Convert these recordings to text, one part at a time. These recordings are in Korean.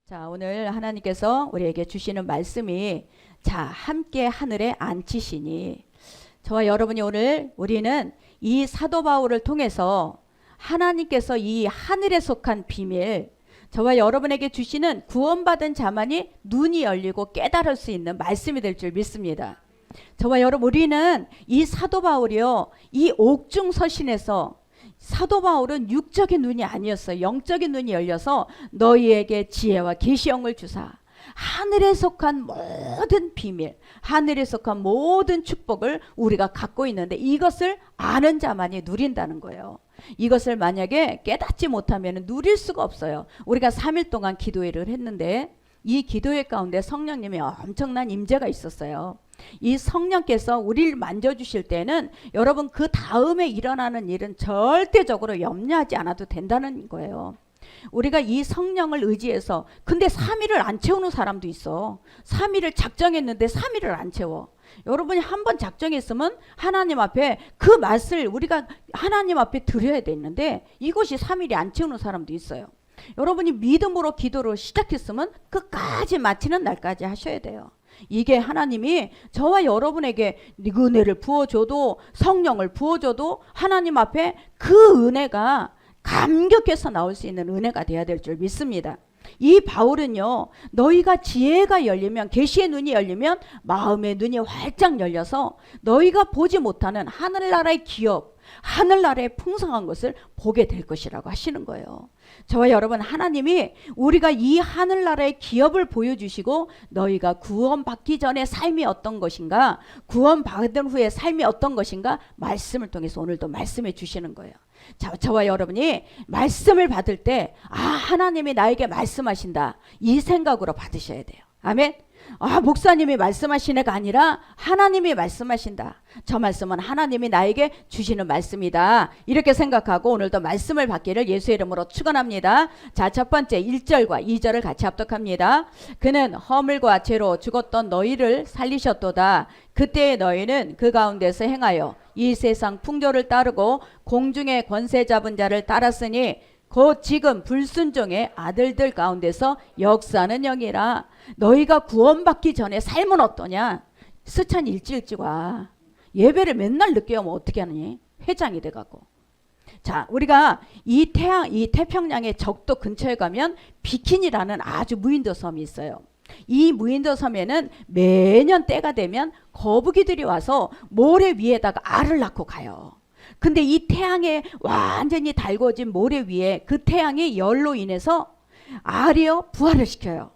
자, 오늘 하나님께서 우리에게 주시는 말씀이 자, 함께 하늘에 앉히시니. 저와 여러분이 오늘 우리는 이 사도 바울을 통해서 하나님께서 이 하늘에 속한 비밀, 저와 여러분에게 주시는 구원받은 자만이 눈이 열리고 깨달을 수 있는 말씀이 될 줄 믿습니다. 저와 여러분, 우리는 이 사도 바울이요, 이 옥중서신에서 사도 바울은 육적인 눈이 아니었어요. 영적인 눈이 열려서 너희에게 지혜와 계시형을 주사 하늘에 속한 모든 비밀, 하늘에 속한 모든 축복을 우리가 갖고 있는데 이것을 아는 자만이 누린다는 거예요. 이것을 만약에 깨닫지 못하면 누릴 수가 없어요. 우리가 3일 동안 기도회를 했는데 이 기도회 가운데 성령님의 엄청난 임재가 있었어요. 이 성령께서 우리를 만져주실 때는 여러분 그 다음에 일어나는 일은 절대적으로 염려하지 않아도 된다는 거예요. 우리가 이 성령을 의지해서, 근데 3일을 안 채우는 사람도 있어. 3일을 작정했는데 3일을 안 채워. 여러분이 한번 작정했으면 하나님 앞에 그 맛을 우리가 하나님 앞에 드려야 되는데 이것이 3일이 안 채우는 사람도 있어요. 여러분이 믿음으로 기도를 시작했으면 끝까지 마치는 날까지 하셔야 돼요. 이게 하나님이 저와 여러분에게 은혜를 부어줘도, 성령을 부어줘도 하나님 앞에 그 은혜가 감격해서 나올 수 있는 은혜가 돼야 될 줄 믿습니다. 이 바울은요, 너희가 지혜가 열리면, 계시의 눈이 열리면 마음의 눈이 활짝 열려서 너희가 보지 못하는 하늘나라의 기업, 하늘나라의 풍성한 것을 보게 될 것이라고 하시는 거예요. 저와 여러분, 하나님이 우리가 이 하늘나라의 기업을 보여주시고 너희가 구원받기 전에 삶이 어떤 것인가, 구원받은 후에 삶이 어떤 것인가 말씀을 통해서 오늘도 말씀해 주시는 거예요. 자, 저와 여러분이 말씀을 받을 때 하나님이 나에게 말씀하신다, 이 생각으로 받으셔야 돼요. 아멘. 목사님이 말씀하신 애가 아니라 하나님이 말씀하신다. 저 말씀은 하나님이 나에게 주시는 말씀이다. 이렇게 생각하고 오늘도 말씀을 받기를 예수의 이름으로 축원합니다. 자, 첫 번째 1절과 2절을 같이 합독합니다. 그는 허물과 죄로 죽었던 너희를 살리셨도다. 그때의 너희는 그 가운데서 행하여 이 세상 풍조를 따르고 공중의 권세 잡은 자를 따랐으니 곧 지금 불순종의 아들들 가운데서 역사하는 영이라. 너희가 구원받기 전에 삶은 어떠냐? 스찬 일찍 와. 예배를 맨날 늦게 오면 어떻게 하니? 회장이 돼갖고. 자, 우리가 이 태평양의 적도 근처에 가면 비킨이라는 아주 무인도 섬이 있어요. 이 무인도 섬에는 매년 때가 되면 거북이들이 와서 모래 위에다가 알을 낳고 가요. 근데 이 태양에 완전히 달궈진 모래 위에 그 태양의 열로 인해서 알이요 부활을 시켜요.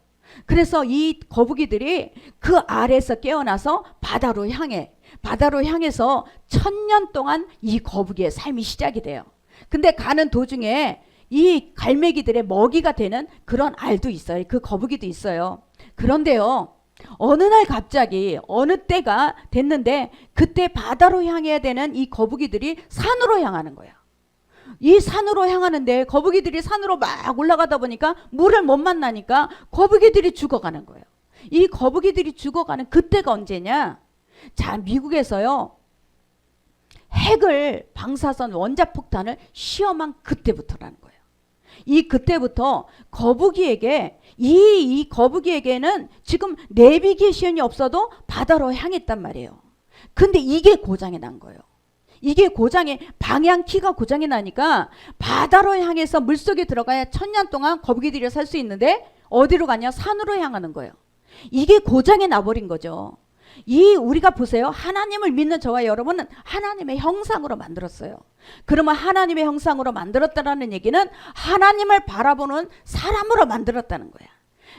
그래서 이 거북이들이 그 알에서 깨어나서 바다로 향해서 1000년 동안 이 거북이의 삶이 시작이 돼요. 근데 가는 도중에 이 갈매기들의 먹이가 되는 그런 알도 있어요. 그 거북이도 있어요. 그런데요, 어느 날 갑자기 어느 때가 됐는데 그때 바다로 향해야 되는 이 거북이들이 산으로 향하는 거야. 이 산으로 향하는데 거북이들이 산으로 막 올라가다 보니까 물을 못 만나니까 거북이들이 죽어가는 거예요. 이 거북이들이 죽어가는 그때가 언제냐? 자, 미국에서요, 핵을, 방사선 원자폭탄을 시험한 그때부터라는 거예요. 이 그때부터 거북이에게 이 거북이에게는 지금 내비게이션이 없어도 바다로 향했단 말이에요. 근데 이게 고장이 난 거예요. 이게 방향키가 고장이 나니까 바다로 향해서 물속에 들어가야 1000년 동안 거북이들이 살 수 있는데 어디로 가냐? 산으로 향하는 거예요. 이게 고장이 나버린 거죠. 우리가 보세요. 하나님을 믿는 저와 여러분은 하나님의 형상으로 만들었어요. 그러면 하나님의 형상으로 만들었다는 얘기는 하나님을 바라보는 사람으로 만들었다는 거야.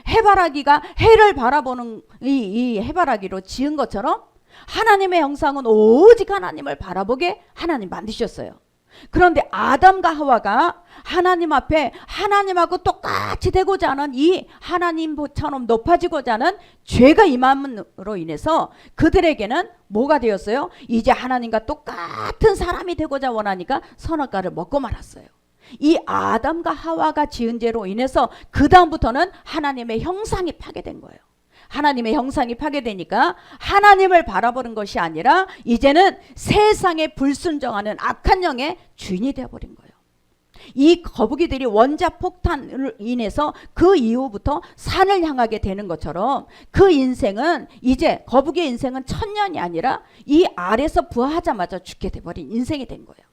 해바라기가 해를 바라보는 이 해바라기로 지은 것처럼 하나님의 형상은 오직 하나님을 바라보게 하나님 만드셨어요. 그런데 아담과 하와가 하나님 앞에 하나님하고 똑같이 되고자 하는 이 하나님처럼 높아지고자 하는 죄가 임함으로 인해서 그들에게는 뭐가 되었어요? 이제 하나님과 똑같은 사람이 되고자 원하니까 선악과를 먹고 말았어요. 이 아담과 하와가 지은 죄로 인해서 그 다음부터는 하나님의 형상이 파괴된 거예요. 하나님의 형상이 파괴되니까 하나님을 바라보는 것이 아니라 이제는 세상에 불순종하는 악한 영의 주인이 되어버린 거예요. 이 거북이들이 원자폭탄으로 인해서 그 이후부터 산을 향하게 되는 것처럼 그 인생은 이제 거북이의 인생은 1000년이 아니라 이 알에서 부화하자마자 죽게 돼버린 인생이 된 거예요.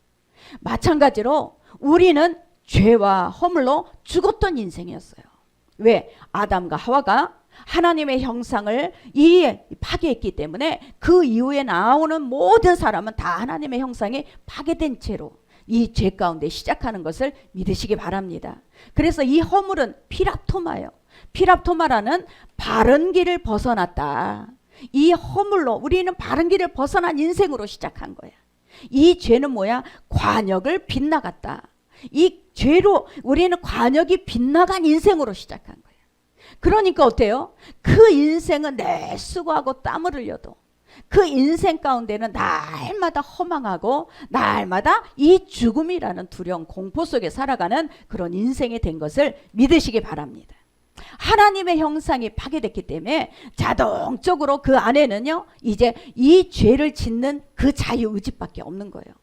마찬가지로 우리는 죄와 허물로 죽었던 인생이었어요. 왜? 아담과 하와가 하나님의 형상을 파괴했기 때문에 그 이후에 나오는 모든 사람은 다 하나님의 형상이 파괴된 채로 이 죄 가운데 시작하는 것을 믿으시기 바랍니다. 그래서 이 허물은 피랍토마예요. 피랍토마라는 바른 길을 벗어났다. 이 허물로 우리는 바른 길을 벗어난 인생으로 시작한 거야. 이 죄는 뭐야? 관역을 빗나갔다. 이 죄로 우리는 관역이 빗나간 인생으로 시작한 거야. 그러니까 어때요? 그 인생은 내 수고하고 땀을 흘려도 그 인생 가운데는 날마다 허망하고 날마다 이 죽음이라는 두려운 공포 속에 살아가는 그런 인생이 된 것을 믿으시기 바랍니다. 하나님의 형상이 파괴됐기 때문에 자동적으로 그 안에는요 이제 이 죄를 짓는 그 자유의지밖에 없는 거예요.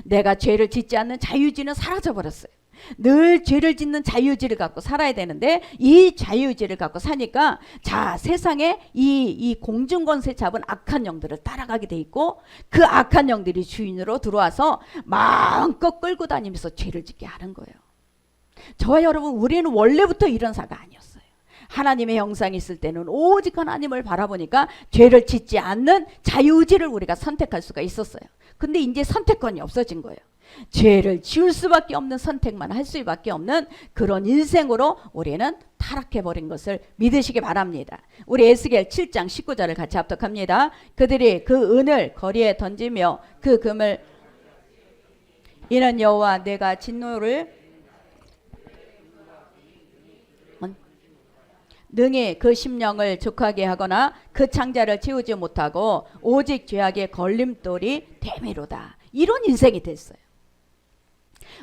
내가 죄를 짓지 않는 자유의지는 사라져버렸어요. 늘 죄를 짓는 자유의지를 갖고 살아야 되는데 이 자유의지를 갖고 사니까 자 세상에 이 공중권세 잡은 악한 영들을 따라가게 돼 있고 그 악한 영들이 주인으로 들어와서 마음껏 끌고 다니면서 죄를 짓게 하는 거예요. 저와 여러분 우리는 원래부터 이런 사가 아니었어요. 하나님의 형상이 있을 때는 오직 하나님을 바라보니까 죄를 짓지 않는 자유의지를 우리가 선택할 수가 있었어요. 근데 이제 선택권이 없어진 거예요. 죄를 지을 수밖에 없는 선택만 할 수밖에 없는 그런 인생으로 우리는 타락해버린 것을 믿으시기 바랍니다. 우리 에스겔 7장 19절을 같이 합독합니다. 그들이 그 은을 거리에 던지며 그 금을 이는 여호와 내가 진노를 능히 그 심령을 족하게 하거나 그 창자를 채우지 못하고 오직 죄악의 걸림돌이 되미로다. 이런 인생이 됐어요.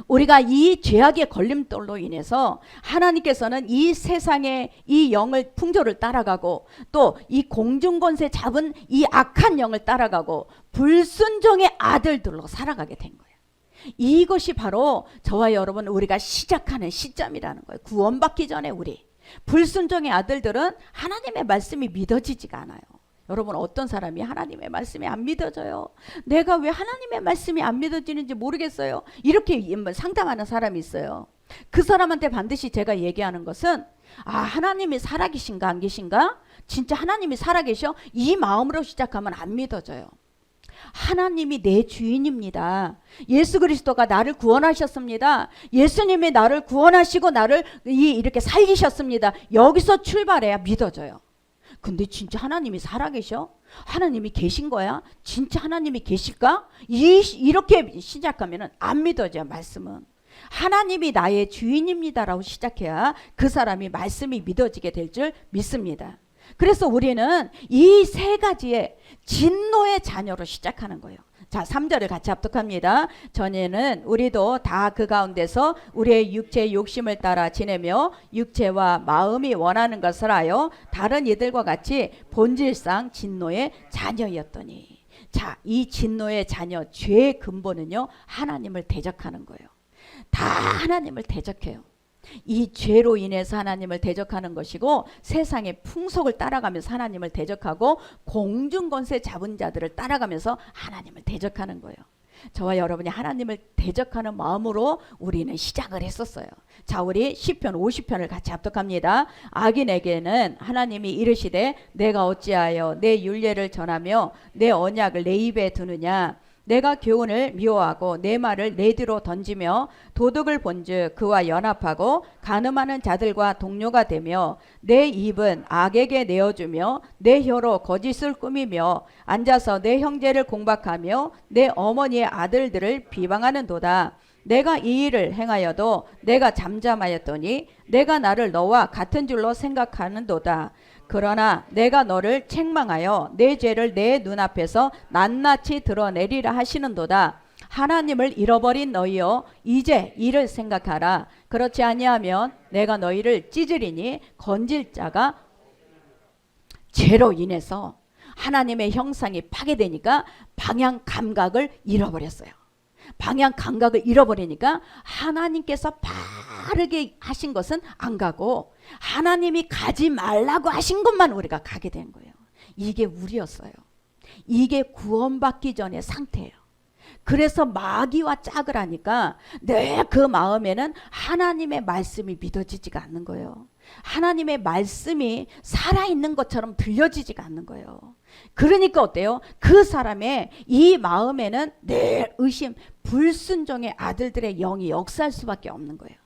우리가 이 죄악의 걸림돌로 인해서 하나님께서는 이 세상의 이 영을 풍조를 따라가고 또 이 공중권세 잡은 이 악한 영을 따라가고 불순종의 아들들로 살아가게 된 거예요. 이것이 바로 저와 여러분 우리가 시작하는 시점이라는 거예요. 구원받기 전에 우리 불순종의 아들들은 하나님의 말씀이 믿어지지가 않아요. 여러분 어떤 사람이 하나님의 말씀이 안 믿어져요? 내가 왜 하나님의 말씀이 안 믿어지는지 모르겠어요. 이렇게 상담하는 사람이 있어요. 그 사람한테 반드시 제가 얘기하는 것은 하나님이 살아계신가 안 계신가? 진짜 하나님이 살아계셔? 이 마음으로 시작하면 안 믿어져요. 하나님이 내 주인입니다. 예수 그리스도가 나를 구원하셨습니다. 예수님이 나를 구원하시고 나를 이렇게 살리셨습니다. 여기서 출발해야 믿어져요. 근데 진짜 하나님이 살아계셔? 하나님이 계신 거야? 진짜 하나님이 계실까? 이렇게 시작하면 안 믿어져요. 말씀은 하나님이 나의 주인입니다라고 시작해야 그 사람이 말씀이 믿어지게 될 줄 믿습니다. 그래서 우리는 이 세 가지의 진노의 자녀로 시작하는 거예요. 자, 3절을 같이 합독합니다. 전에는 우리도 다 그 가운데서 우리의 육체의 욕심을 따라 지내며 육체와 마음이 원하는 것을 하여 다른 이들과 같이 본질상 진노의 자녀였더니. 자, 이 진노의 자녀, 죄의 근본은요 하나님을 대적하는 거예요. 다 하나님을 대적해요. 이 죄로 인해서 하나님을 대적하는 것이고 세상의 풍속을 따라가면서 하나님을 대적하고 공중권세 잡은 자들을 따라가면서 하나님을 대적하는 거예요. 저와 여러분이 하나님을 대적하는 마음으로 우리는 시작을 했었어요. 자, 우리 시편 50편을 같이 합독합니다. 악인에게는 하나님이 이르시되 내가 어찌하여 내 율례를 전하며 내 언약을 내 입에 두느냐. 내가 교훈을 미워하고 내 말을 내 뒤로 던지며 도둑을 본즉 그와 연합하고 간음하는 자들과 동료가 되며 내 입은 악에게 내어주며 내 혀로 거짓을 꾸미며 앉아서 내 형제를 공박하며 내 어머니의 아들들을 비방하는도다. 내가 이 일을 행하여도 내가 잠잠하였더니 내가 나를 너와 같은 줄로 생각하는도다. 그러나 내가 너를 책망하여 내 죄를 내 눈앞에서 낱낱이 드러내리라 하시는도다. 하나님을 잃어버린 너희여 이제 이를 생각하라. 그렇지 아니하면 내가 너희를 찢으리니 건질 자가 죄로 인해서 하나님의 형상이 파괴되니까 방향 감각을 잃어버렸어요. 방향 감각을 잃어버리니까 하나님께서 바르게 하신 것은 안 가고 하나님이 가지 말라고 하신 것만 우리가 가게 된 거예요. 이게 우리였어요. 이게 구원받기 전의 상태예요. 그래서 마귀와 짝을 하니까 내 그 마음에는 하나님의 말씀이 믿어지지가 않는 거예요. 하나님의 말씀이 살아있는 것처럼 들려지지가 않는 거예요. 그러니까 어때요? 그 사람의 이 마음에는 늘 의심, 불순종의 아들들의 영이 역사할 수밖에 없는 거예요.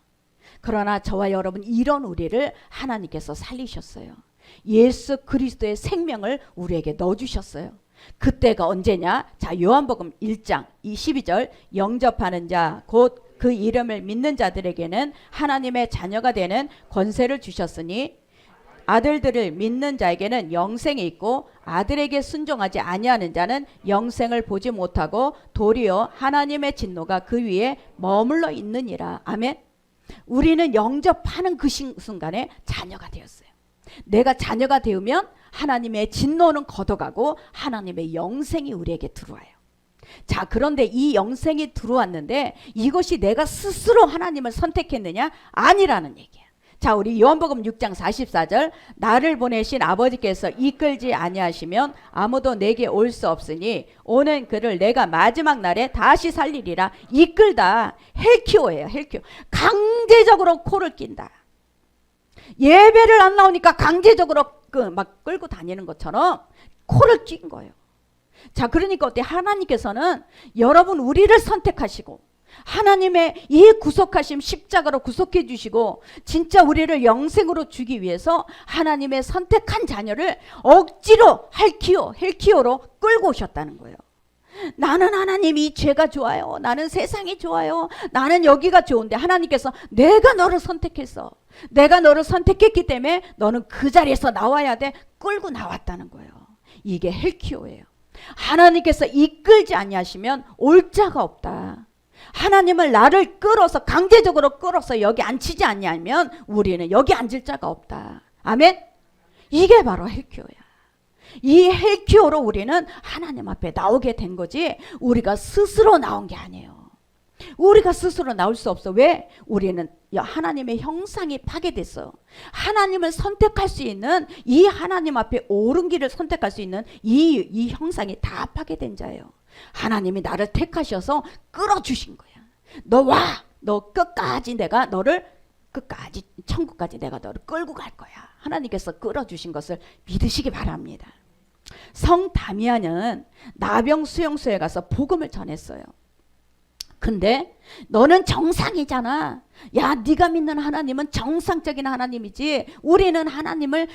그러나 저와 여러분, 이런 우리를 하나님께서 살리셨어요. 예수 그리스도의 생명을 우리에게 넣어주셨어요. 그때가 언제냐? 자, 요한복음 1장 12절, 영접하는 자 곧 그 이름을 믿는 자들에게는 하나님의 자녀가 되는 권세를 주셨으니 아들들을 믿는 자에게는 영생이 있고 아들에게 순종하지 아니하는 자는 영생을 보지 못하고 도리어 하나님의 진노가 그 위에 머물러 있느니라. 아멘. 우리는 영접하는 그 순간에 자녀가 되었어요. 내가 자녀가 되면 하나님의 진노는 걷어가고 하나님의 영생이 우리에게 들어와요. 자, 그런데 이 영생이 들어왔는데 이것이 내가 스스로 하나님을 선택했느냐? 아니라는 얘기야. 자, 우리 요한복음 6장 44절, 나를 보내신 아버지께서 이끌지 아니하시면 아무도 내게 올 수 없으니 오는 그를 내가 마지막 날에 다시 살리리라. 이끌다, 헬키오예요. 헬키오. 강제적으로 코를 낀다. 예배를 안 나오니까 강제적으로 막 끌고 다니는 것처럼 코를 낀 거예요. 자, 그러니까 어때? 하나님께서는 여러분 우리를 선택하시고 하나님의 이 구속하심 십자가로 구속해 주시고 진짜 우리를 영생으로 주기 위해서 하나님의 선택한 자녀를 억지로 헬키오로 끌고 오셨다는 거예요. 나는 하나님 이 죄가 좋아요. 나는 세상이 좋아요. 나는 여기가 좋은데 하나님께서 내가 너를 선택했어. 내가 너를 선택했기 때문에 너는 그 자리에서 나와야 돼. 끌고 나왔다는 거예요. 이게 헬키오예요. 하나님께서 이끌지 아니하시면 올 자가 없다. 하나님을 나를 끌어서 강제적으로 끌어서 여기 앉히지 아니하면 우리는 여기 앉을 자가 없다. 아멘. 이게 바로 헬키오야. 이 헬키오로 우리는 하나님 앞에 나오게 된 거지 우리가 스스로 나온 게 아니에요. 우리가 스스로 나올 수 없어. 왜? 우리는 하나님의 형상이 파괴됐어요. 하나님을 선택할 수 있는 이 하나님 앞에 옳은 길을 선택할 수 있는 이 형상이 다 파괴된 자예요. 하나님이 나를 택하셔서 끌어주신 거야. 너 와. 너 끝까지 내가 너를 끝까지 천국까지 내가 너를 끌고 갈 거야. 하나님께서 끌어주신 것을 믿으시기 바랍니다. 성 다미안은 나병 수용소에 가서 복음을 전했어요. 근데 너는 정상이잖아. 야, 네가 믿는 하나님은 정상적인 하나님이지. 우리는 하나님을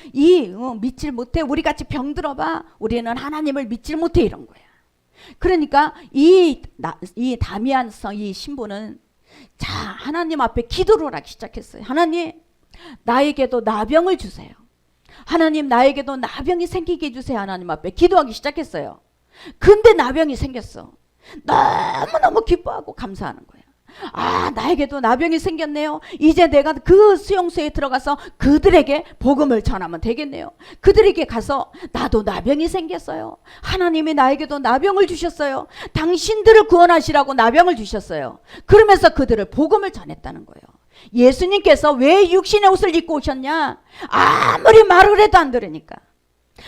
믿질 못해. 우리 같이 병들어봐. 우리는 하나님을 믿질 못해. 이런 거야. 그러니까 이 다미안성 이 신부는 자, 하나님 앞에 기도를 하기 시작했어요. 하나님, 나에게도 나병을 주세요. 하나님, 나에게도 나병이 생기게 해주세요. 하나님 앞에 기도하기 시작했어요. 근데 나병이 생겼어. 너무너무 기뻐하고 감사하는 거야. 아, 나에게도 나병이 생겼네요. 이제 내가 그 수용소에 들어가서 그들에게 복음을 전하면 되겠네요. 그들에게 가서 나도 나병이 생겼어요. 하나님이 나에게도 나병을 주셨어요. 당신들을 구원하시라고 나병을 주셨어요. 그러면서 그들을 복음을 전했다는 거예요. 예수님께서 왜 육신의 옷을 입고 오셨냐? 아무리 말을 해도 안 들으니까.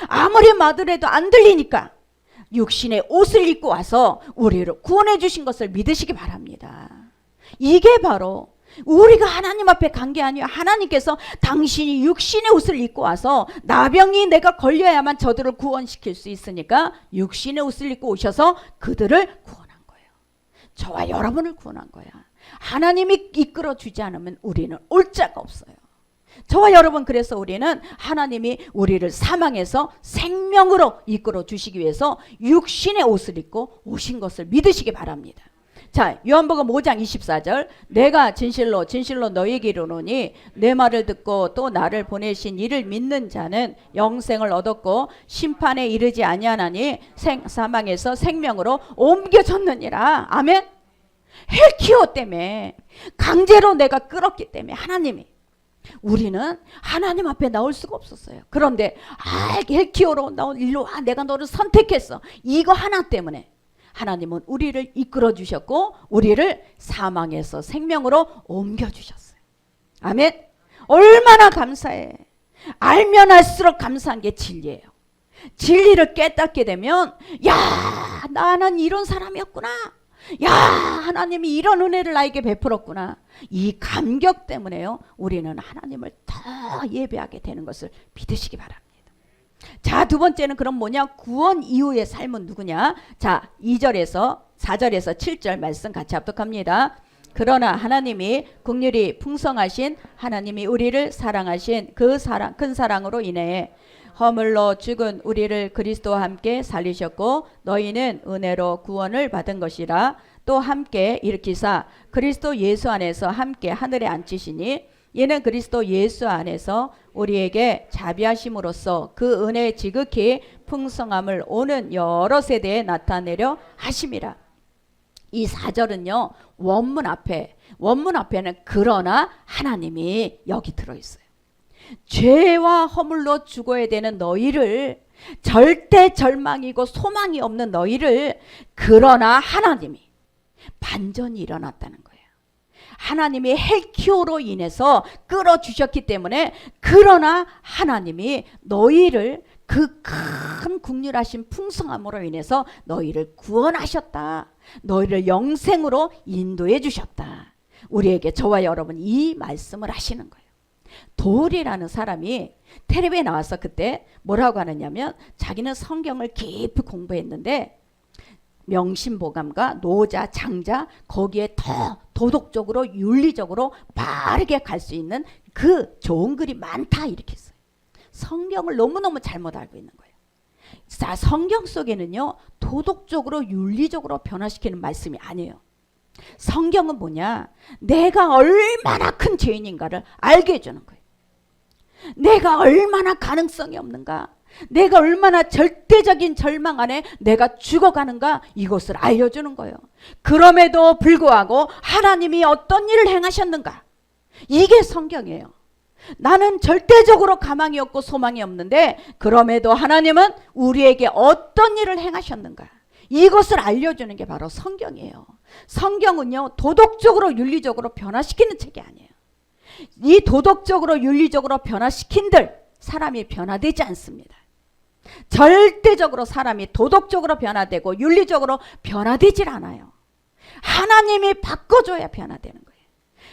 아무리 말을 해도 안 들리니까 육신의 옷을 입고 와서 우리를 구원해 주신 것을 믿으시기 바랍니다. 이게 바로 우리가 하나님 앞에 간 게 아니에요. 하나님께서 당신이 육신의 옷을 입고 와서 나병이 내가 걸려야만 저들을 구원시킬 수 있으니까 육신의 옷을 입고 오셔서 그들을 구원한 거예요. 저와 여러분을 구원한 거야. 하나님이 이끌어 주지 않으면 우리는 올 자가 없어요. 저와 여러분, 그래서 우리는 하나님이 우리를 사망에서 생명으로 이끌어 주시기 위해서 육신의 옷을 입고 오신 것을 믿으시기 바랍니다. 자, 요한복음 5장 24절, 내가 진실로 너희에게 이르노니 내 말을 듣고 또 나를 보내신 이를 믿는 자는 영생을 얻었고 심판에 이르지 아니하나니 사망에서 생명으로 옮겨졌느니라. 아멘. 헬키오 때문에 강제로 내가 끌었기 때문에 하나님이, 우리는 하나님 앞에 나올 수가 없었어요. 그런데 헬키오로 일로 와, 내가 너를 선택했어. 이거 하나 때문에 하나님은 우리를 이끌어 주셨고 우리를 사망에서 생명으로 옮겨주셨어요. 아멘. 얼마나 감사해. 알면 알수록 감사한 게 진리예요. 진리를 깨닫게 되면 야, 나는 이런 사람이었구나. 야, 하나님이 이런 은혜를 나에게 베풀었구나. 이 감격 때문에요, 우리는 하나님을 더 예배하게 되는 것을 믿으시기 바랍니다. 자, 두 번째는 그럼 뭐냐? 구원 이후의 삶은 누구냐? 자, 2절에서 4절에서 7절 말씀 같이 합독합니다. 그러나 하나님이 긍휼이 풍성하신 하나님이 우리를 사랑하신 그 사랑, 큰 사랑으로 인해 허물로 죽은 우리를 그리스도와 함께 살리셨고 너희는 은혜로 구원을 받은 것이라. 또 함께 일으키사 그리스도 예수 안에서 함께 하늘에 앉히시니 이는 그리스도 예수 안에서 우리에게 자비하심으로써 그 은혜의 지극히 풍성함을 오는 여러 세대에 나타내려 하심이라. 이 4절은요, 원문 앞에는 그러나 하나님이 여기 들어있어요. 죄와 허물로 죽어야 되는 너희를, 절대 절망이고 소망이 없는 너희를, 그러나 하나님이 반전이 일어났다는 거예요. 하나님이 헬키오로 인해서 끌어주셨기 때문에 그러나 하나님이 너희를 그 큰 긍휼하신 풍성함으로 인해서 너희를 구원하셨다. 너희를 영생으로 인도해 주셨다. 우리에게, 저와 여러분, 이 말씀을 하시는 거예요. 돌이라는 사람이 텔레비에 나와서 그때 뭐라고 하느냐면 자기는 성경을 깊이 공부했는데 명심보감과 노자, 장자, 거기에 더 도덕적으로 윤리적으로 바르게 갈 수 있는 그 좋은 글이 많다 이렇게 했어요. 성경을 너무너무 잘못 알고 있는 거예요. 자, 성경 속에는요, 도덕적으로 윤리적으로 변화시키는 말씀이 아니에요. 성경은 뭐냐? 내가 얼마나 큰 죄인인가를 알게 해주는 거예요. 내가 얼마나 가능성이 없는가, 내가 얼마나 절대적인 절망 안에 내가 죽어가는가, 이것을 알려주는 거예요. 그럼에도 불구하고 하나님이 어떤 일을 행하셨는가, 이게 성경이에요. 나는 절대적으로 가망이 없고 소망이 없는데 그럼에도 하나님은 우리에게 어떤 일을 행하셨는가, 이것을 알려주는 게 바로 성경이에요. 성경은요, 도덕적으로 윤리적으로 변화시키는 책이 아니에요. 이 도덕적으로 윤리적으로 변화시킨들 사람이 변화되지 않습니다. 절대적으로 사람이 도덕적으로 변화되고 윤리적으로 변화되질 않아요. 하나님이 바꿔줘야 변화되는 거예요.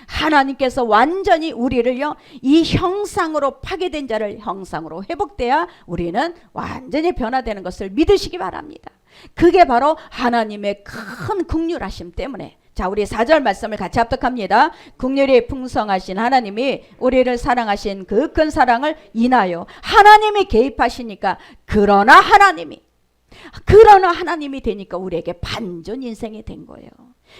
하나님께서 완전히 우리를요, 이 형상으로 파괴된 자를 형상으로 회복돼야 우리는 완전히 변화되는 것을 믿으시기 바랍니다. 그게 바로 하나님의 큰 긍휼하심 때문에. 자, 우리 4절 말씀을 같이 합독합니다. 긍휼이 풍성하신 하나님이 우리를 사랑하신 그 큰 사랑을 인하여, 하나님이 개입하시니까 그러나 하나님이 되니까 우리에게 반전 인생이 된 거예요.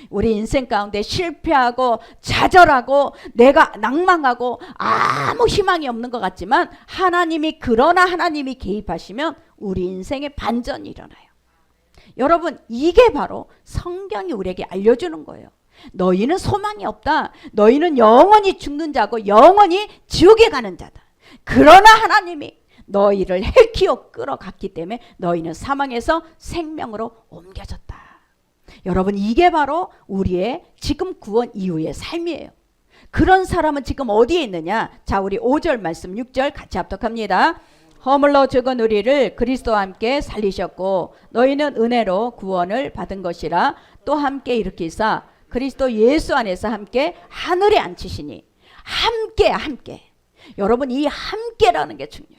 우리 인생 가운데 실패하고 좌절하고 내가 낭망하고 아무 희망이 없는 것 같지만 그러나 하나님이 개입하시면 우리 인생에 반전이 일어나요. 여러분, 이게 바로 성경이 우리에게 알려주는 거예요. 너희는 소망이 없다. 너희는 영원히 죽는 자고 영원히 지옥에 가는 자다. 그러나 하나님이 너희를 헬키오 끌어갔기 때문에 너희는 사망에서 생명으로 옮겨졌다. 여러분, 이게 바로 우리의 지금 구원 이후의 삶이에요. 그런 사람은 지금 어디에 있느냐? 자, 우리 5절 말씀 6절 같이 합독합니다. 허물로 죽은 우리를 그리스도와 함께 살리셨고 너희는 은혜로 구원을 받은 것이라. 또 함께 일으키사 그리스도 예수 안에서 함께 하늘에 앉히시니. 함께. 여러분, 이 함께라는 게 중요해요.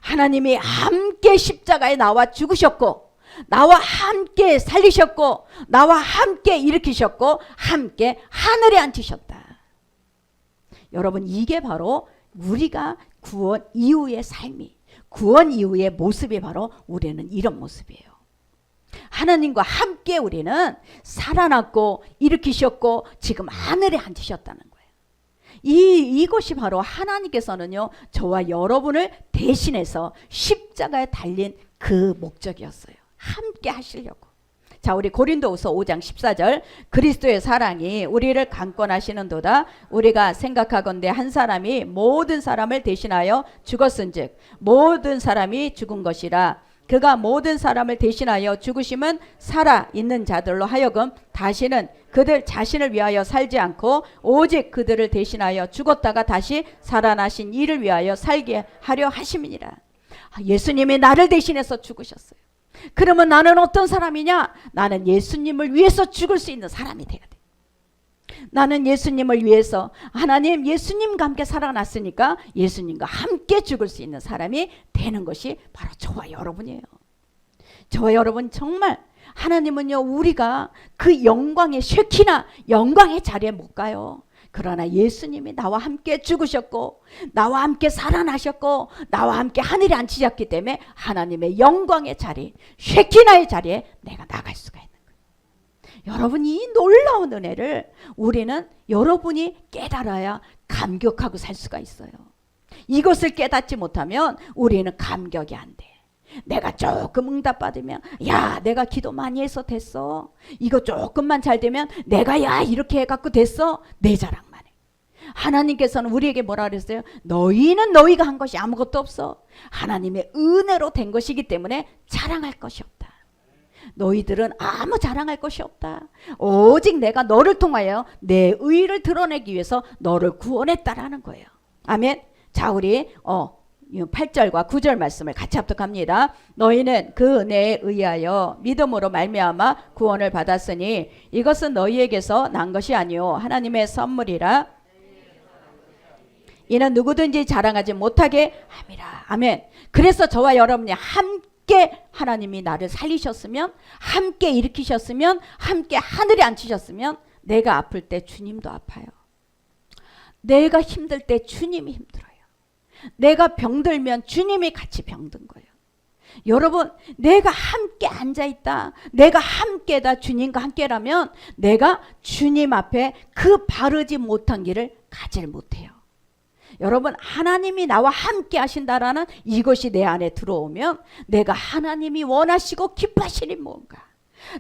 하나님이 함께 십자가에 나와 죽으셨고 나와 함께 살리셨고 나와 함께 일으키셨고 함께 하늘에 앉히셨다. 여러분, 이게 바로 우리가 구원 이후의 삶이, 구원 이후의 모습이 바로 우리는 이런 모습이에요. 하나님과 함께 우리는 살아났고 일으키셨고 지금 하늘에 앉으셨다는 거예요. 이것이 바로 하나님께서는요, 저와 여러분을 대신해서 십자가에 달린 그 목적이었어요. 함께 하시려고. 자, 우리 고린도후서 5장 14절. 그리스도의 사랑이 우리를 강권하시는도다. 우리가 생각하건대 한 사람이 모든 사람을 대신하여 죽었은즉 모든 사람이 죽은 것이라. 그가 모든 사람을 대신하여 죽으심은 살아있는 자들로 하여금 다시는 그들 자신을 위하여 살지 않고 오직 그들을 대신하여 죽었다가 다시 살아나신 이를 위하여 살게 하려 하심이니라. 예수님이 나를 대신해서 죽으셨어요. 그러면 나는 어떤 사람이냐? 나는 예수님을 위해서 죽을 수 있는 사람이 돼야 돼. 나는 예수님을 위해서, 하나님 예수님과 함께 살아났으니까 예수님과 함께 죽을 수 있는 사람이 되는 것이 바로 저와 여러분이에요. 저와 여러분, 정말 하나님은요, 우리가 그 영광의 쉐키나 영광의 자리에 못 가요. 그러나 예수님이 나와 함께 죽으셨고 나와 함께 살아나셨고 나와 함께 하늘에 앉히셨기 때문에 하나님의 영광의 자리, 쉐키나의 자리에 내가 나갈 수가 있는 거예요. 여러분, 이 놀라운 은혜를 우리는 여러분이 깨달아야 감격하고 살 수가 있어요. 이것을 깨닫지 못하면 우리는 감격이 안 돼. 내가 조금 응답받으면 야, 내가 기도 많이 해서 됐어. 이거 조금만 잘 되면 내가 야, 이렇게 해갖고 됐어. 내 자랑만 해. 하나님께서는 우리에게 뭐라 그랬어요? 너희는 너희가 한 것이 아무것도 없어. 하나님의 은혜로 된 것이기 때문에 자랑할 것이 없다. 너희들은 아무 자랑할 것이 없다. 오직 내가 너를 통하여 내 의를 드러내기 위해서 너를 구원했다라는 거예요. 아멘. 자, 우리 8절과 9절 말씀을 같이 합독합니다. 너희는 그 은혜에 의하여 믿음으로 말미암아 구원을 받았으니 이것은 너희에게서 난 것이 아니요 하나님의 선물이라. 이는 누구든지 자랑하지 못하게 함이라. 아멘. 그래서 저와 여러분이 함께 하나님이 나를 살리셨으면, 함께 일으키셨으면, 함께 하늘에 앉히셨으면 내가 아플 때 주님도 아파요. 내가 힘들 때 주님이 힘들어요. 내가 병들면 주님이 같이 병든 거예요. 여러분, 내가 함께 앉아있다, 내가 함께다, 주님과 함께라면 내가 주님 앞에 그 바르지 못한 길을 가지를 못해요. 여러분, 하나님이 나와 함께 하신다라는 이것이 내 안에 들어오면 내가 하나님이 원하시고 기뻐하시는 뭔가,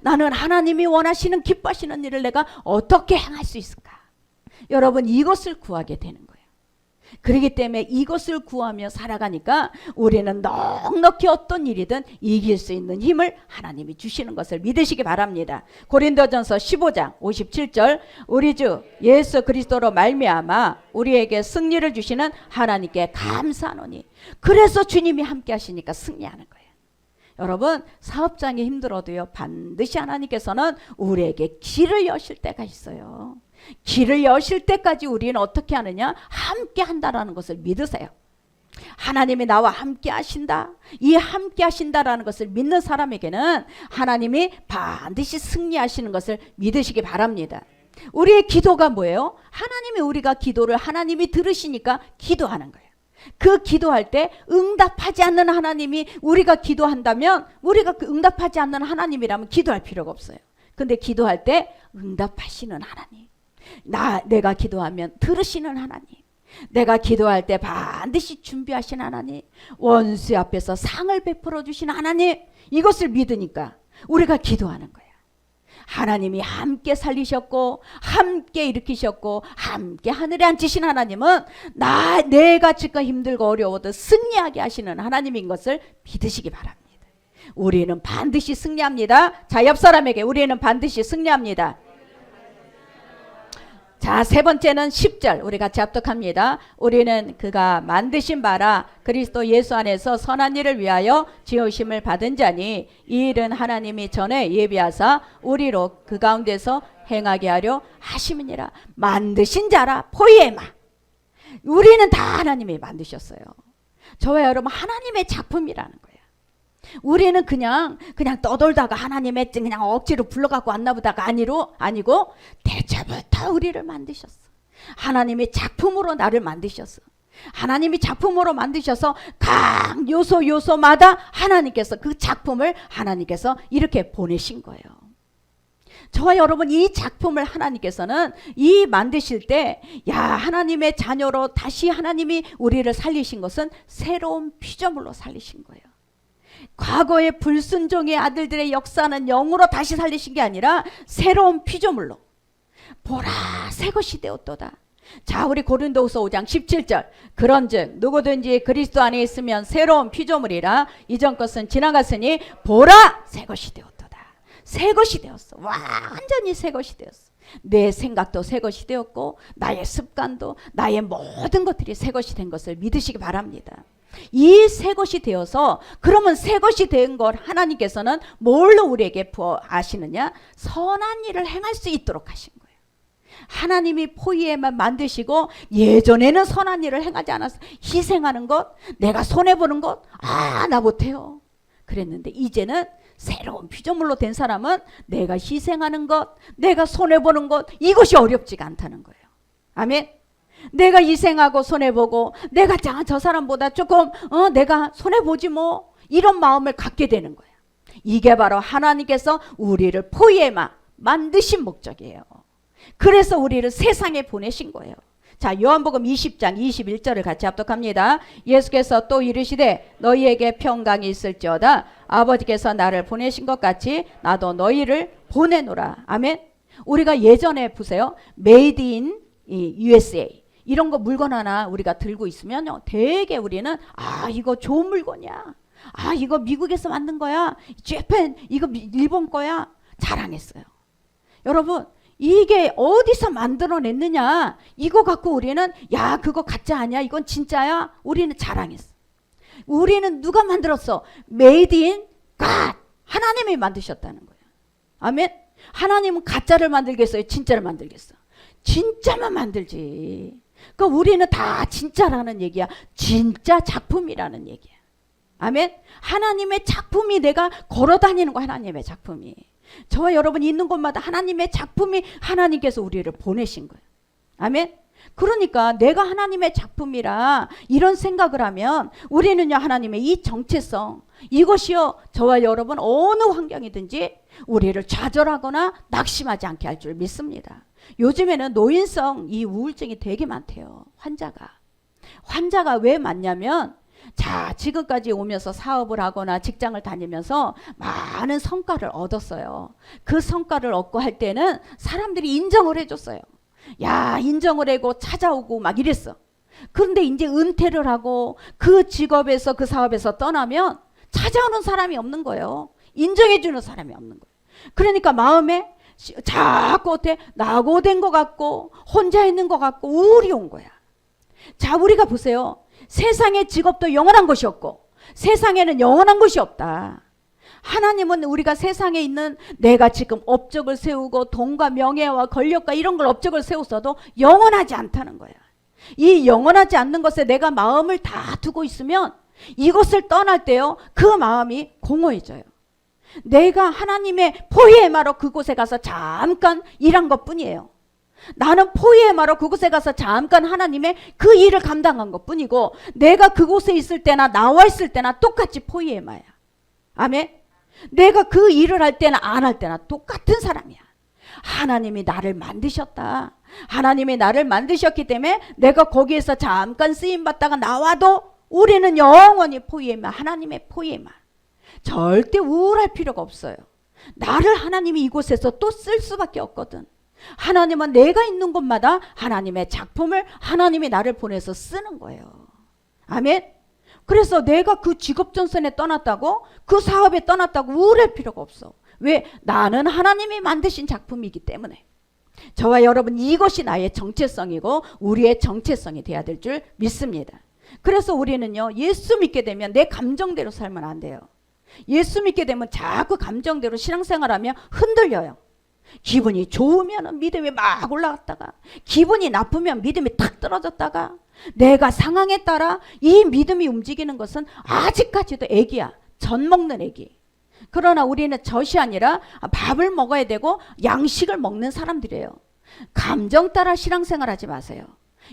나는 하나님이 원하시는 기뻐하시는 일을 내가 어떻게 행할 수 있을까? 여러분, 이것을 구하게 되는 거예요. 그렇기 때문에 이것을 구하며 살아가니까 우리는 넉넉히 어떤 일이든 이길 수 있는 힘을 하나님이 주시는 것을 믿으시기 바랍니다. 고린도전서 15장 57절, 우리 주 예수 그리스도로 말미암아 우리에게 승리를 주시는 하나님께 감사하노니. 그래서 주님이 함께 하시니까 승리하는 거예요. 여러분, 사업장이 힘들어도요, 반드시 하나님께서는 우리에게 길을 여실 때가 있어요. 길을 여실 때까지 우리는 어떻게 하느냐? 함께 한다라는 것을 믿으세요. 하나님이 나와 함께 하신다, 이 함께 하신다라는 것을 믿는 사람에게는 하나님이 반드시 승리하시는 것을 믿으시기 바랍니다. 우리의 기도가 뭐예요? 하나님이, 우리가 기도를 하나님이 들으시니까 기도하는 거예요. 그 기도할 때 응답하지 않는 하나님이, 우리가 기도한다면, 우리가 그 응답하지 않는 하나님이라면 기도할 필요가 없어요. 근데 기도할 때 응답하시는 하나님, 내가 기도하면 들으시는 하나님, 내가 기도할 때 반드시 준비하신 하나님, 원수 앞에서 상을 베풀어 주신 하나님, 이것을 믿으니까 우리가 기도하는 거예요. 하나님이 함께 살리셨고 함께 일으키셨고 함께 하늘에 앉히신 하나님은 내가 지금 힘들고 어려워도 승리하게 하시는 하나님인 것을 믿으시기 바랍니다. 우리는 반드시 승리합니다. 자, 옆 사람에게 우리는 반드시 승리합니다. 자, 세 번째는 10절 우리 같이 합독합니다. 우리는 그가 만드신 바라 그리스도 예수 안에서 선한 일을 위하여 지으심을 받은 자니 이 일은 하나님이 전에 예비하사 우리로 그 가운데서 행하게 하려 하심이니라. 만드신 자라 포이에마. 우리는 다 하나님이 만드셨어요. 저와 여러분, 하나님의 작품이라는 거예요. 우리는 그냥 떠돌다가 하나님의 그냥 억지로 불러갖고 왔나 보다가 아니고 대체부터 우리를 만드셨어. 하나님의 작품으로 나를 만드셨어. 하나님이 작품으로 만드셔서 각 요소마다 하나님께서 그 작품을 하나님께서 이렇게 보내신 거예요. 저와 여러분, 이 작품을 하나님께서는 이 만드실 때, 하나님의 자녀로 다시 하나님이 우리를 살리신 것은 새로운 피조물로 살리신 거예요. 과거의 불순종의 아들들의 역사는 영으로 다시 살리신 게 아니라 새로운 피조물로, 보라 새 것이 되었도다. 자, 우리 고린도후서 5장 17절. 그런즉 누구든지 그리스도 안에 있으면 새로운 피조물이라 이전 것은 지나갔으니 보라 새 것이 되었도다. 새 것이 되었어. 완전히 새 것이 되었어. 내 생각도 새 것이 되었고 나의 습관도 나의 모든 것들이 새 것이 된 것을 믿으시기 바랍니다. 이 새 것이 되어서 그러면 새 것이 된 걸 하나님께서는 뭘로 우리에게 부어하시느냐? 선한 일을 행할 수 있도록 하신 거예요. 하나님이 포위에만 만드시고 예전에는 선한 일을 행하지 않았어. 희생하는 것, 내가 손해보는 것, 나 못해요. 그랬는데 이제는 새로운 피조물로 된 사람은 내가 희생하는 것, 내가 손해보는 것, 이것이 어렵지가 않다는 거예요. 아멘. 내가 희생하고 손해보고 내가 저 사람보다 조금 내가 손해보지 뭐 이런 마음을 갖게 되는 거예요. 이게 바로 하나님께서 우리를 포위에만 만드신 목적이에요. 그래서 우리를 세상에 보내신 거예요. 자, 요한복음 20장 21절을 같이 합독합니다. 예수께서 또 이르시되 너희에게 평강이 있을지어다. 아버지께서 나를 보내신 것 같이 나도 너희를 보내노라. 아멘. 우리가 예전에 보세요. 메이드 인 USA 이런 거 물건 하나 우리가 들고 있으면요, 되게 우리는 이거 좋은 물건이야. 이거 미국에서 만든 거야. 재팬 이거 일본 거야. 자랑했어요. 여러분, 이게 어디서 만들어냈느냐, 이거 갖고 우리는 야 그거 가짜 아니야, 이건 진짜야, 우리는 자랑했어. 우리는 누가 만들었어? Made in God. 하나님이 만드셨다는 거예요. 아멘. 하나님은 가짜를 만들겠어요, 진짜를 만들겠어? 진짜만 만들지. 그러니까 우리는 다 진짜라는 얘기야. 진짜 작품이라는 얘기야. 아멘. 하나님의 작품이 내가 걸어다니는 거, 하나님의 작품이. 저와 여러분이 있는 곳마다 하나님의 작품이, 하나님께서 우리를 보내신 거예요. 아멘. 그러니까 내가 하나님의 작품이라 이런 생각을 하면 우리는요, 하나님의 이 정체성, 이것이요 저와 여러분 어느 환경이든지 우리를 좌절하거나 낙심하지 않게 할 줄 믿습니다. 요즘에는 노인성 이 우울증이 되게 많대요. 환자가 왜 많냐면, 자, 지금까지 오면서 사업을 하거나 직장을 다니면서 많은 성과를 얻었어요. 그 성과를 얻고 할 때는 사람들이 인정을 해줬어요. 야, 인정을 하고 찾아오고 막 이랬어. 그런데 이제 은퇴를 하고 그 직업에서 그 사업에서 떠나면 찾아오는 사람이 없는 거예요. 인정해주는 사람이 없는 거예요. 그러니까 마음에 자꾸 어때 낙오된 것 같고 혼자 있는 것 같고 우울이 온 거야. 자, 우리가 보세요. 세상의 직업도 영원한 것이 없고 세상에는 영원한 것이 없다. 하나님은 우리가 세상에 있는 내가 지금 업적을 세우고 돈과 명예와 권력과 이런 걸 업적을 세웠어도 영원하지 않다는 거야. 이 영원하지 않는 것에 내가 마음을 다 두고 있으면 이것을 떠날 때요, 그 마음이 공허해져요. 내가 하나님의 포위에마로 그곳에 가서 잠깐 일한 것 뿐이에요. 나는 포위에마로 그곳에 가서 잠깐 하나님의 그 일을 감당한 것 뿐이고, 내가 그곳에 있을 때나 나와 있을 때나 똑같이 포위에마야. 아멘. 내가 그 일을 할 때나 안 할 때나 똑같은 사람이야. 하나님이 나를 만드셨다. 하나님이 나를 만드셨기 때문에 내가 거기에서 잠깐 쓰임받다가 나와도 우리는 영원히 포위에마, 하나님의 포위에마. 절대 우울할 필요가 없어요. 나를 하나님이 이곳에서 또 쓸 수밖에 없거든. 하나님은 내가 있는 곳마다 하나님의 작품을 하나님이 나를 보내서 쓰는 거예요. 아멘. 그래서 내가 그 직업 전선에 떠났다고, 그 사업에 떠났다고 우울할 필요가 없어. 왜? 나는 하나님이 만드신 작품이기 때문에. 저와 여러분, 이것이 나의 정체성이고 우리의 정체성이 돼야 될 줄 믿습니다. 그래서 우리는요, 예수 믿게 되면 내 감정대로 살면 안 돼요. 예수 믿게 되면 자꾸 감정대로 신앙생활하면 흔들려요. 기분이 좋으면 믿음이 막 올라갔다가, 기분이 나쁘면 믿음이 탁 떨어졌다가, 내가 상황에 따라 이 믿음이 움직이는 것은 아직까지도 애기야. 젖 먹는 애기. 그러나 우리는 젖이 아니라 밥을 먹어야 되고 양식을 먹는 사람들이에요. 감정 따라 신앙생활하지 마세요.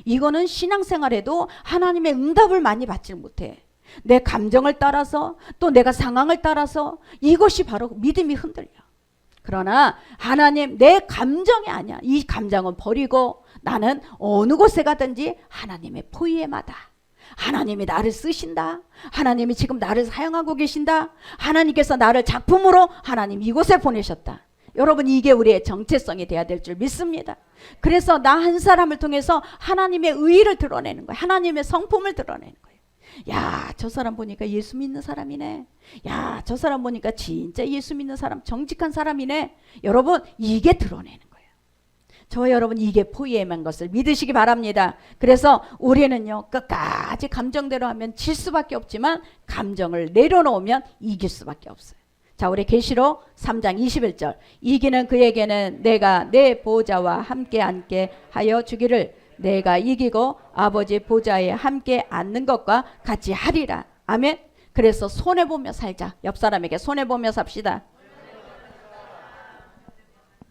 이거는 신앙생활에도 하나님의 응답을 많이 받지 못해. 내 감정을 따라서, 또 내가 상황을 따라서, 이것이 바로 믿음이 흔들려. 그러나 하나님, 내 감정이 아니야. 이 감정은 버리고 나는 어느 곳에 가든지 하나님의 포위에마다. 하나님이 나를 쓰신다. 하나님이 지금 나를 사용하고 계신다. 하나님께서 나를 작품으로 하나님 이곳에 보내셨다. 여러분 이게 우리의 정체성이 돼야 될 줄 믿습니다. 그래서 나 한 사람을 통해서 하나님의 의의를 드러내는 거예요. 하나님의 성품을 드러내는 거예요. 야, 저 사람 보니까 예수 믿는 사람이네. 야, 저 사람 보니까 진짜 예수 믿는 사람, 정직한 사람이네. 여러분 이게 드러내는 거예요. 저와 여러분 이게 포이에만 것을 믿으시기 바랍니다. 그래서 우리는요 끝까지 감정대로 하면 질 수밖에 없지만 감정을 내려놓으면 이길 수밖에 없어요. 자, 우리 계시록 3장 21절. 이기는 그에게는 내가 내 보좌와 함께 앉게 하여 주기를 내가 이기고 아버지 보좌에 함께 앉는 것과 같이 하리라. 아멘. 그래서 손해보며 살자. 옆 사람에게 손해보며 삽시다.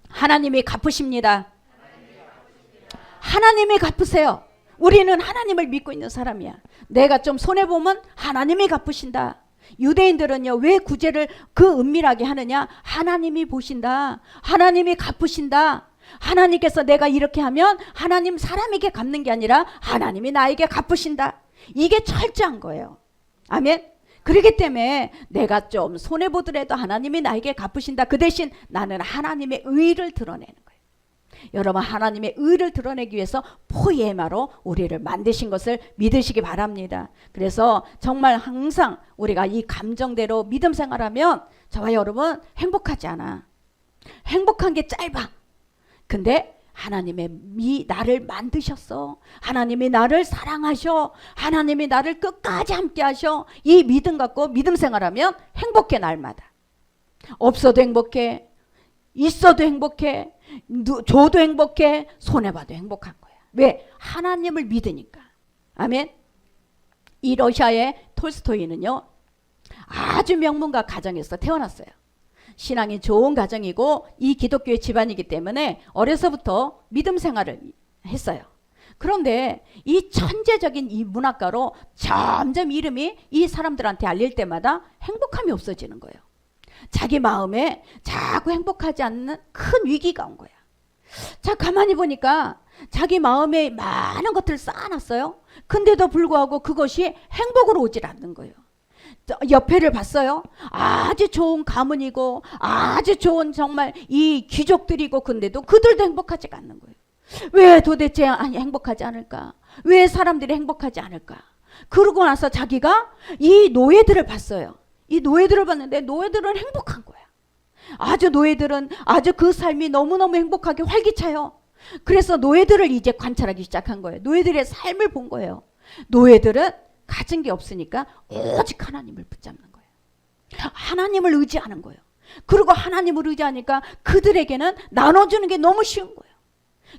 하나님이 갚으십니다. 하나님이 갚으세요. 우리는 하나님을 믿고 있는 사람이야. 내가 좀 손해보면 하나님이 갚으신다. 유대인들은요 왜 구제를 그 은밀하게 하느냐? 하나님이 보신다. 하나님이 갚으신다. 하나님께서 내가 이렇게 하면 하나님 사람에게 갚는 게 아니라 하나님이 나에게 갚으신다. 이게 철저한 거예요. 아멘. 그렇기 때문에 내가 좀 손해보더라도 하나님이 나에게 갚으신다. 그 대신 나는 하나님의 의를 드러내는 거예요. 여러분 하나님의 의를 드러내기 위해서 포이에마로 우리를 만드신 것을 믿으시기 바랍니다. 그래서 정말 항상 우리가 이 감정대로 믿음 생활하면 저와 여러분 행복하지 않아. 행복한 게 짧아. 근데 하나님이 나를 만드셨어. 하나님이 나를 사랑하셔. 하나님이 나를 끝까지 함께 하셔. 이 믿음 갖고 믿음 생활하면 행복해. 날마다. 없어도 행복해. 있어도 행복해. 줘도 행복해. 손해봐도 행복한 거야. 왜? 하나님을 믿으니까. 아멘. 이 러시아의 톨스토이는요 아주 명문가 가정에서 태어났어요. 신앙이 좋은 가정이고 이 기독교의 집안이기 때문에 어려서부터 믿음 생활을 했어요. 그런데 이 천재적인 이 문학가로 점점 이름이 이 사람들한테 알릴 때마다 행복함이 없어지는 거예요. 자기 마음에 자꾸 행복하지 않는 큰 위기가 온 거야. 자, 가만히 보니까 자기 마음에 많은 것들을 쌓아놨어요. 근데도 불구하고 그것이 행복으로 오질 않는 거예요. 옆에를 봤어요. 아주 좋은 가문이고 아주 좋은 정말 이 귀족들이고 근데도 그들도 행복하지가 않는 거예요. 왜 도대체 행복하지 않을까? 왜 사람들이 행복하지 않을까? 그러고 나서 자기가 이 노예들을 봤어요. 이 노예들을 봤는데 노예들은 행복한 거야. 아주 노예들은 아주 그 삶이 너무너무 행복하게 활기차요. 그래서 노예들을 이제 관찰하기 시작한 거예요. 노예들의 삶을 본 거예요. 노예들은 가진 게 없으니까 오직 하나님을 붙잡는 거예요. 하나님을 의지하는 거예요. 그리고 하나님을 의지하니까 그들에게는 나눠주는 게 너무 쉬운 거예요.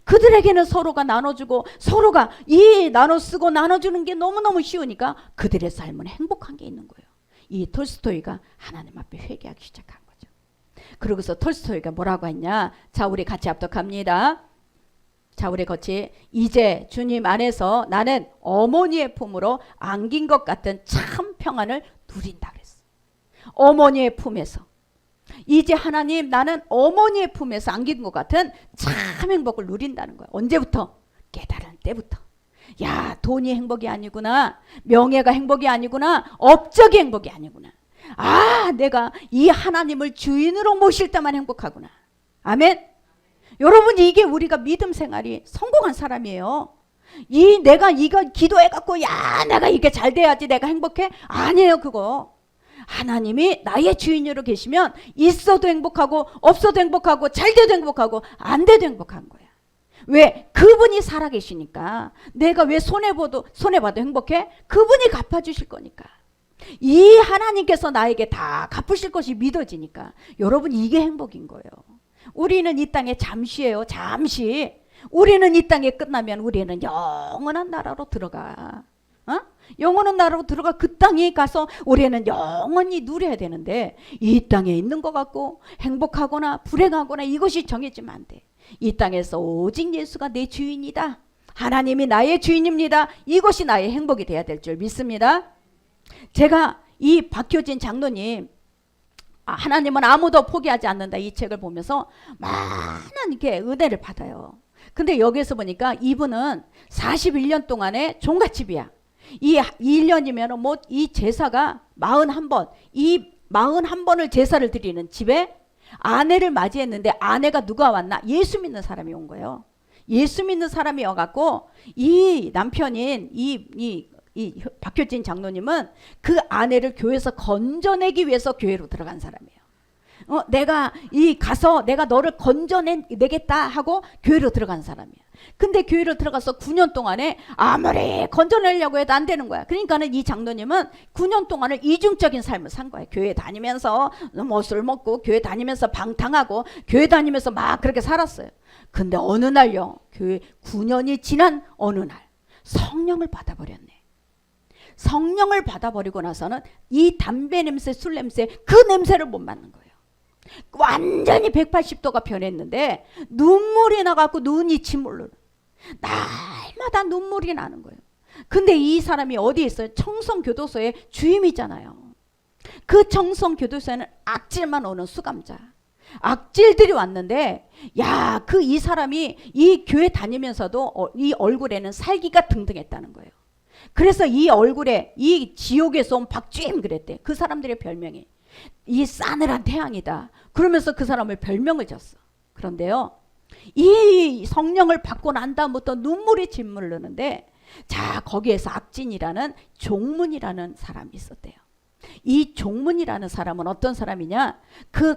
그들에게는 서로가 나눠주고 서로가 이 나눠 쓰고 나눠주는 게 너무너무 쉬우니까 그들의 삶은 행복한 게 있는 거예요. 이 톨스토이가 하나님 앞에 회개하기 시작한 거죠. 그러고서 톨스토이가 뭐라고 했냐? 자, 우리 같이 합독합니다. 자, 우리 같이 이제 주님 안에서 나는 어머니의 품으로 안긴 것 같은 참 평안을 누린다 그랬어. 어머니의 품에서. 이제 하나님 나는 어머니의 품에서 안긴 것 같은 참 행복을 누린다는 거야. 언제부터? 깨달은 때부터. 야, 돈이 행복이 아니구나. 명예가 행복이 아니구나. 업적이 행복이 아니구나. 아, 내가 이 하나님을 주인으로 모실 때만 행복하구나. 아멘. 여러분 이게 우리가 믿음 생활이 성공한 사람이에요. 내가 이거 기도해갖고 야 내가 이게 잘 돼야지 내가 행복해? 아니에요. 그거 하나님이 나의 주인으로 계시면 있어도 행복하고 없어도 행복하고 잘 돼도 행복하고 안 돼도 행복한 거야. 왜? 그분이 살아계시니까. 내가 왜 손해봐도 행복해? 그분이 갚아주실 거니까. 이 하나님께서 나에게 다 갚으실 것이 믿어지니까. 여러분 이게 행복인 거예요. 우리는 이 땅에 잠시예요. 잠시. 우리는 이 땅에 끝나면 우리는 영원한 나라로 들어가. 영원한 나라로 들어가. 그 땅에 가서 우리는 영원히 누려야 되는데 이 땅에 있는 것 같고 행복하거나 불행하거나 이것이 정해지면 안 돼. 이 땅에서 오직 예수가 내 주인이다. 하나님이 나의 주인입니다. 이것이 나의 행복이 돼야 될 줄 믿습니다. 제가 이 박효진 장로님 하나님은 아무도 포기하지 않는다 이 책을 보면서 많은 이렇게 은혜를 받아요. 근데 여기서 보니까 이분은 41년 동안의 종갓집이야. 이 1년이면 뭐 이 제사가 41번, 이 41번을 제사를 드리는 집에 아내를 맞이했는데 아내가 누가 왔나? 예수 믿는 사람이 온 거예요. 예수 믿는 사람이 와갖고 이 남편인 이 박효진 장로님은 그 아내를 교회에서 건져내기 위해서 교회로 들어간 사람이에요. 내가 가서 내가 너를 건져내겠다 하고 교회로 들어간 사람이야. 근데 교회로 들어가서 9년 동안에 아무리 건져내려고 해도 안 되는 거야. 그러니까는 이 장로님은 9년 동안을 이중적인 삶을 산 거야. 교회 다니면서 뭐 술 먹고 교회 다니면서 방탕하고 교회 다니면서 막 그렇게 살았어요. 근데 어느 날요, 교회 9년이 지난 어느 날 성령을 받아버렸네. 성령을 받아버리고 나서는 이 담배 냄새, 술 냄새, 그 냄새를 못 맡는 거예요. 완전히 180도가 변했는데 눈물이 나갖고 눈이 짓물르는, 날마다 눈물이 나는 거예요. 근데 이 사람이 어디에 있어요? 청성교도소의 주임이잖아요. 그 청성교도소에는 악질만 오는 수감자, 악질들이 왔는데, 야, 이 사람이 이 교회 다니면서도 이 얼굴에는 살기가 등등했다는 거예요. 그래서 이 얼굴에 이 지옥에서 온 박주임 그랬대. 그 사람들의 별명이 이 싸늘한 태양이다. 그러면서 그 사람을 별명을 줬어. 그런데요, 이 성령을 받고 난 다음부터 눈물이 짓물르는데, 자, 거기에서 악진이라는 종문이라는 사람이 있었대요. 이 종문이라는 사람은 어떤 사람이냐? 그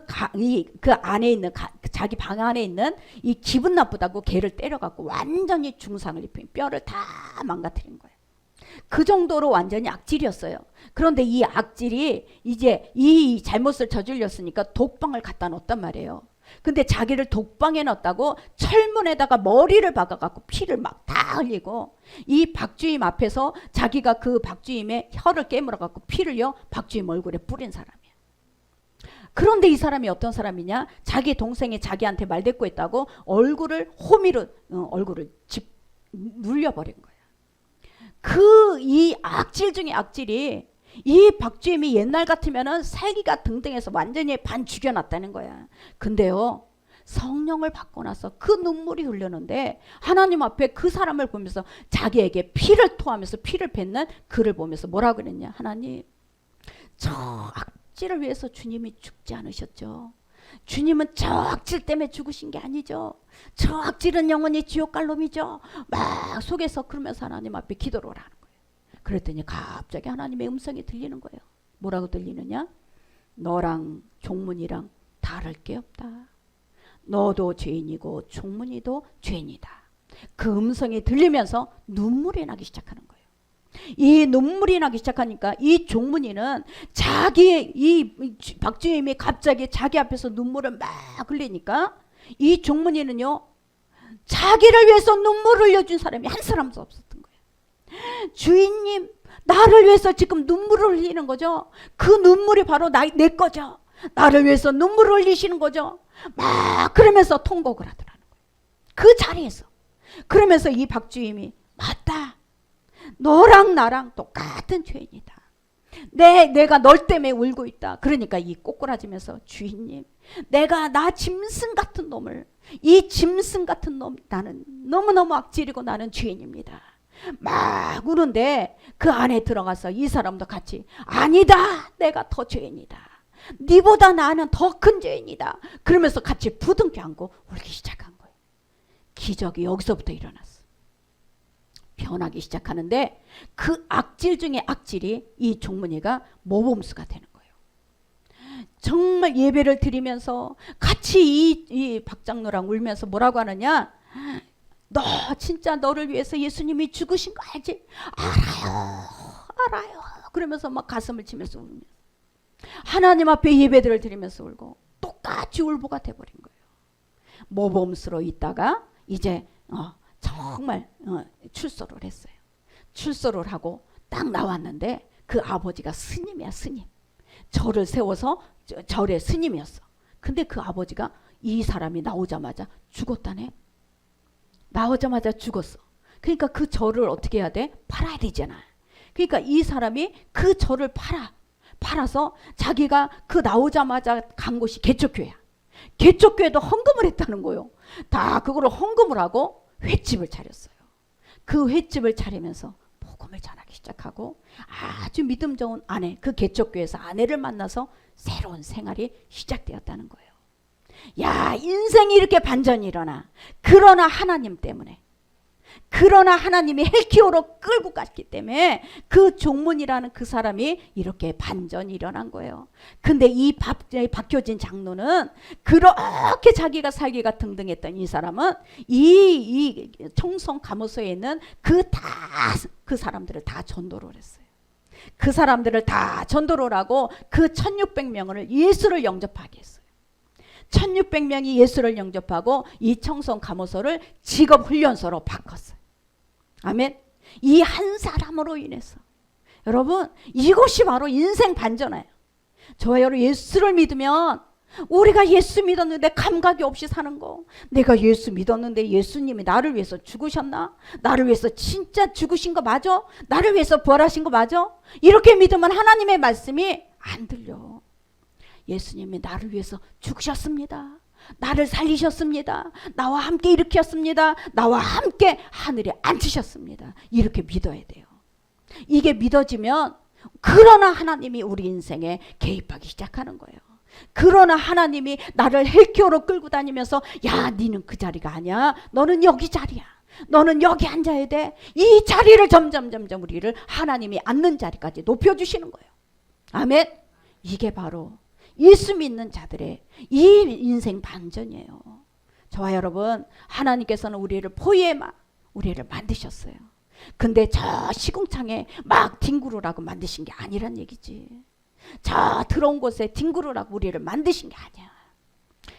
안에 있는 자기 방 안에 있는 이 기분 나쁘다고 걔를 때려갖고 완전히 중상을 입힌, 뼈를 다 망가뜨린 거예요. 그 정도로 완전히 악질이었어요. 그런데 이 악질이 이제 이 잘못을 저질렀으니까 독방을 갖다 놓았단 말이에요. 근데 자기를 독방에 넣었다고 철문에다가 머리를 박아갖고 피를 막 다 흘리고, 이 박주임 앞에서 자기가 그 박주임의 혀를 깨물어갖고 피를요 박주임 얼굴에 뿌린 사람이야. 그런데 이 사람이 어떤 사람이냐? 자기 동생이 자기한테 말대꾸했다고 얼굴을 호미로 얼굴을 눌려버린 거야. 이 악질 중에 악질이, 이 박주임이 옛날 같으면은 살기가 등등해서 완전히 반 죽여놨다는 거야. 근데요, 성령을 받고 나서 그 눈물이 흐르는데 하나님 앞에 그 사람을 보면서 자기에게 피를 토하면서 피를 뱉는 그를 보면서 뭐라고 그랬냐? 하나님, 저 악질을 위해서 주님이 죽지 않으셨죠. 주님은 저 악질 때문에 죽으신 게 아니죠. 저 악질은 영원히 지옥 갈 놈이죠. 막 속에서 그러면서 하나님 앞에 기도를 하는 거예요. 그랬더니 갑자기 하나님의 음성이 들리는 거예요. 뭐라고 들리느냐? 너랑 종문이랑 다를 게 없다. 너도 죄인이고 종문이도 죄인이다. 그 음성이 들리면서 눈물이 나기 시작하는 거예요. 이 눈물이 나기 시작하니까 이 종문이는 이 박주임이 갑자기 자기 앞에서 눈물을 막 흘리니까 이 종문이는요, 자기를 위해서 눈물을 흘려준 사람이 한 사람도 없었던 거예요. 주인님, 나를 위해서 지금 눈물을 흘리는 거죠. 그 눈물이 바로 내 거죠. 나를 위해서 눈물을 흘리시는 거죠. 막 그러면서 통곡을 하더라는 거예요. 그 자리에서. 그러면서 이 박주임이, 맞다, 너랑 나랑 똑같은 죄인이다. 내가 널 때문에 울고 있다. 그러니까 이 꼬꾸라지면서, 주인님, 내가 나 짐승 같은 놈을, 이 짐승 같은 놈, 나는 너무너무 악질이고 나는 죄인입니다. 막 우는데 그 안에 들어가서 이 사람도 같이, 아니다, 내가 더 죄인이다. 네보다 나는 더 큰 죄인이다. 그러면서 같이 부둥켜 안고 울기 시작한 거예요. 기적이 여기서부터 일어났어. 변하기 시작하는데 그 악질 중에 악질이 이 종문이가 모범수가 되는 거예요. 정말 예배를 드리면서 같이 이 박장로랑 울면서 뭐라고 하느냐? 너 진짜 너를 위해서 예수님이 죽으신 거 알지? 알아요. 그러면서 막 가슴을 치면서 울면서 하나님 앞에 예배들을 드리면서 울고 똑같이 울보가 돼버린 거예요. 모범수로 있다가 이제 정말 출소를 했어요. 출소를 하고 딱 나왔는데 그 아버지가 스님이야, 스님. 절을 세워서 절의 스님이었어. 근데 그 아버지가 이 사람이 나오자마자 죽었다네. 나오자마자 죽었어. 그러니까 그 절을 어떻게 해야 돼? 팔아야 되잖아. 그러니까 이 사람이 그 절을 팔아서 자기가 그 나오자마자 간 곳이 개척교회야. 개척교회도 헌금을 했다는 거예요. 다 그거를 헌금을 하고 횟집을 차렸어요. 그 횟집을 차리면서 복음을 전하기 시작하고 아주 믿음 좋은 아내, 그 개척교회에서 아내를 만나서 새로운 생활이 시작되었다는 거예요. 야, 인생이 이렇게 반전이 일어나. 그러나 하나님 때문에. 그러나 하나님이 헬키오로 끌고 갔기 때문에 그 종문이라는 그 사람이 이렇게 반전이 일어난 거예요. 근데 이 박효진 장로는 그렇게 자기가 살기가 등등했던 이 사람은 이 청송 감호소에 있는 그 사람들을 다 전도를 했어요. 그 사람들을 다 전도를 하고 그 1600명을 예수를 영접하게 했어요. 1600명이 예수를 영접하고 이 청송 감호소를 직업훈련소로 바꿨어요. 아멘. 이 한 사람으로 인해서 여러분, 이것이 바로 인생 반전이에요. 저와 여러분, 예수를 믿으면 우리가 예수 믿었는데 감각이 없이 사는 거, 내가 예수 믿었는데 예수님이 나를 위해서 죽으셨나? 나를 위해서 진짜 죽으신 거 맞아? 나를 위해서 부활하신 거 맞아? 이렇게 믿으면 하나님의 말씀이 안 들려. 예수님이 나를 위해서 죽으셨습니다. 나를 살리셨습니다. 나와 함께 일으켰습니다. 나와 함께 하늘에 앉히셨습니다. 이렇게 믿어야 돼요. 이게 믿어지면 그러나 하나님이 우리 인생에 개입하기 시작하는 거예요. 그러나 하나님이 나를 헬키오로 끌고 다니면서 야, 니는 그 자리가 아니야. 너는 여기 자리야. 너는 여기 앉아야 돼. 이 자리를 점점 우리를 하나님이 앉는 자리까지 높여주시는 거예요. 아멘. 이게 바로 예수 믿는 자들의 이 인생 반전이에요. 저와 여러분, 하나님께서는 우리를 포위에만 우리를 만드셨어요. 근데 저 시궁창에 막 뒹구르라고 만드신 게 아니란 얘기지. 저 더러운 곳에 뒹구르라고 우리를 만드신 게 아니야.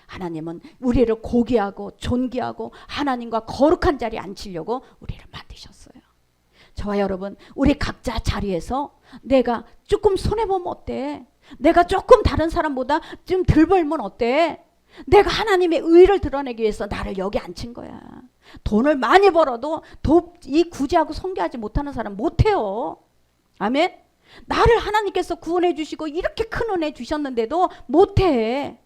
하나님은 우리를 고귀하고 존귀하고 하나님과 거룩한 자리에 앉히려고 우리를 만드셨어요. 저와 여러분, 우리 각자 자리에서 내가 조금 손해보면 어때? 내가 조금 다른 사람보다 좀 덜 벌면 어때? 내가 하나님의 의를 드러내기 위해서 나를 여기 앉힌 거야. 돈을 많이 벌어도 이 구제하고 섬기하지 못하는 사람 못해요. 아멘. 나를 하나님께서 구원해 주시고 이렇게 큰 은혜 주셨는데도 못해.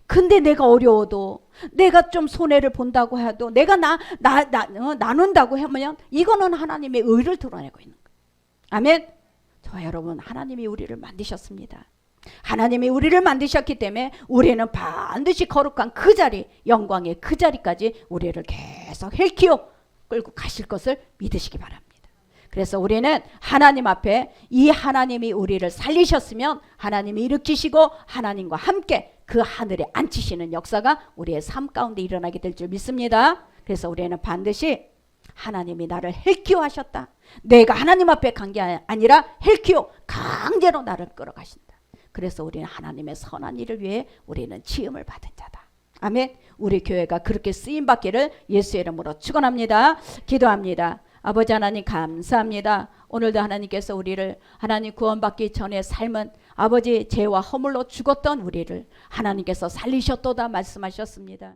근데 내가 어려워도, 내가 좀 손해를 본다고 해도, 내가 나눈다고 하면 이거는 하나님의 의를 드러내고 있는 거예요. 아멘. 저와 여러분, 하나님이 우리를 만드셨습니다. 하나님이 우리를 만드셨기 때문에 우리는 반드시 거룩한 그 자리, 영광의 그 자리까지 우리를 계속 헬키오 끌고 가실 것을 믿으시기 바랍니다. 그래서 우리는 하나님 앞에 이 하나님이 우리를 살리셨으면 하나님이 일으키시고 하나님과 함께 그 하늘에 앉히시는 역사가 우리의 삶 가운데 일어나게 될 줄 믿습니다. 그래서 우리는 반드시 하나님이 나를 헬키오 하셨다. 내가 하나님 앞에 간 게 아니라 헬키오, 강제로 나를 끌어가신다. 그래서 우리는 하나님의 선한 일을 위해 우리는 지음을 받은 자다. 아멘. 우리 교회가 그렇게 쓰임받기를 예수의 이름으로 축원합니다. 기도합니다. 아버지 하나님, 감사합니다. 오늘도 하나님께서 우리를 하나님 구원받기 전에 삶은 아버지 죄와 허물로 죽었던 우리를 하나님께서 살리셨도다 말씀하셨습니다.